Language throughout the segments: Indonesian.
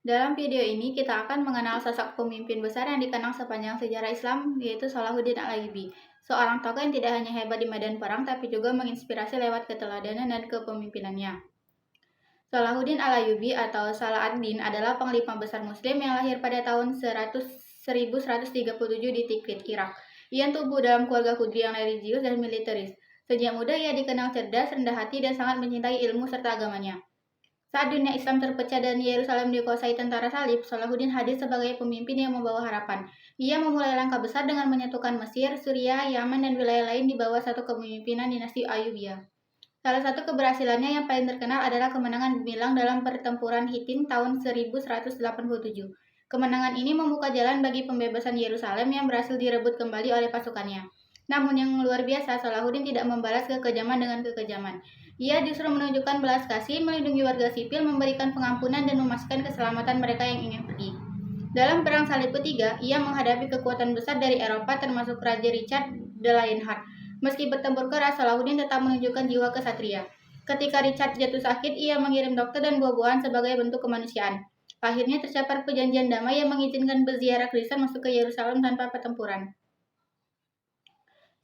Dalam video ini kita akan mengenal sosok pemimpin besar yang dikenang sepanjang sejarah Islam, yaitu Salahuddin Al-Ayyubi. Seorang tokoh yang tidak hanya hebat di medan perang, tapi juga menginspirasi lewat keteladanan dan kepemimpinannya. Salahuddin Al-Ayyubi atau Salah ad-Din adalah panglima besar Muslim yang lahir pada tahun 1137 di Tikrit, Irak. Ia tumbuh dalam keluarga Kudri yang religius dan militeris. Sejak muda ia dikenal cerdas, rendah hati, dan sangat mencintai ilmu serta agamanya. Saat dunia Islam terpecah dan Yerusalem dikuasai tentara salib, Salahuddin hadir sebagai pemimpin yang membawa harapan. Ia memulai langkah besar dengan menyatukan Mesir, Suriah, Yaman, dan wilayah lain di bawah satu kepemimpinan dinasti Ayyubiyah. Salah satu keberhasilannya yang paling terkenal adalah kemenangan gemilang dalam pertempuran Hittin tahun 1187. Kemenangan ini membuka jalan bagi pembebasan Yerusalem yang berhasil direbut kembali oleh pasukannya. Namun yang luar biasa, Salahuddin tidak membalas kekejaman dengan kekejaman. Ia justru menunjukkan belas kasih, melindungi warga sipil, memberikan pengampunan, dan memastikan keselamatan mereka yang ingin pergi. Dalam Perang Salib ketiga, ia menghadapi kekuatan besar dari Eropa termasuk Raja Richard the Lionheart. Meski bertempur keras, Salahuddin tetap menunjukkan jiwa kesatria. Ketika Richard jatuh sakit, ia mengirim dokter dan buah-buahan sebagai bentuk kemanusiaan. Akhirnya tercapai perjanjian damai yang mengizinkan peziarah Kristen masuk ke Yerusalem tanpa pertempuran.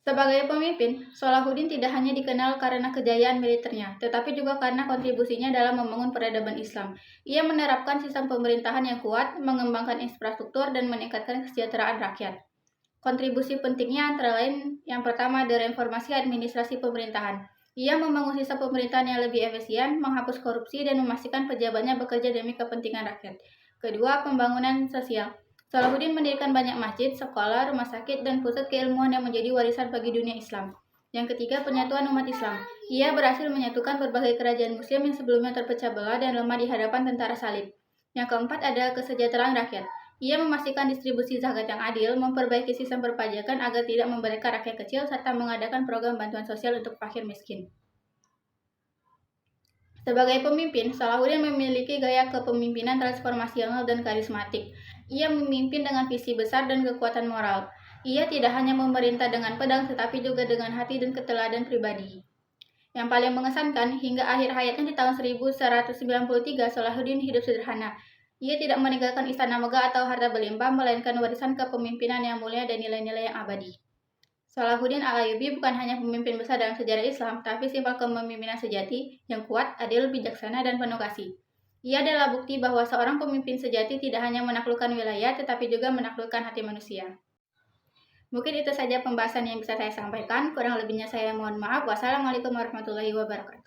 Sebagai pemimpin, Salahuddin tidak hanya dikenal karena kejayaan militernya, tetapi juga karena kontribusinya dalam membangun peradaban Islam. Ia menerapkan sistem pemerintahan yang kuat, mengembangkan infrastruktur, dan meningkatkan kesejahteraan rakyat. Kontribusi pentingnya antara lain yang pertama adalah reformasi administrasi pemerintahan. Ia membangun sistem pemerintahan yang lebih efisien, menghapus korupsi, dan memastikan pejabatnya bekerja demi kepentingan rakyat. Kedua, pembangunan sosial. Salahuddin mendirikan banyak masjid, sekolah, rumah sakit, dan pusat keilmuan yang menjadi warisan bagi dunia Islam. Yang ketiga, penyatuan umat Islam. Ia berhasil menyatukan berbagai kerajaan Muslim yang sebelumnya terpecah belah dan lemah di hadapan tentara salib. Yang keempat ada kesejahteraan rakyat. Ia memastikan distribusi zakat yang adil, memperbaiki sistem perpajakan agar tidak memberikan rakyat kecil, serta mengadakan program bantuan sosial untuk fakir miskin. Sebagai pemimpin, Salahuddin memiliki gaya kepemimpinan transformasional dan karismatik. Ia memimpin dengan visi besar dan kekuatan moral. Ia tidak hanya memerintah dengan pedang, tetapi juga dengan hati dan keteladan pribadi. Yang paling mengesankan, hingga akhir hayatnya di tahun 1193, Salahuddin hidup sederhana. Ia tidak meninggalkan istana megah atau harta berlimpah, melainkan warisan kepemimpinan yang mulia dan nilai-nilai yang abadi. Salahuddin Al-Ayyubi bukan hanya pemimpin besar dalam sejarah Islam, tapi simbol kepemimpinan sejati yang kuat, adil, bijaksana, dan penuh kasih. Ia adalah bukti bahwa seorang pemimpin sejati tidak hanya menaklukkan wilayah, tetapi juga menaklukkan hati manusia. Mungkin itu saja pembahasan yang bisa saya sampaikan. Kurang lebihnya saya mohon maaf. Wassalamualaikum warahmatullahi wabarakatuh.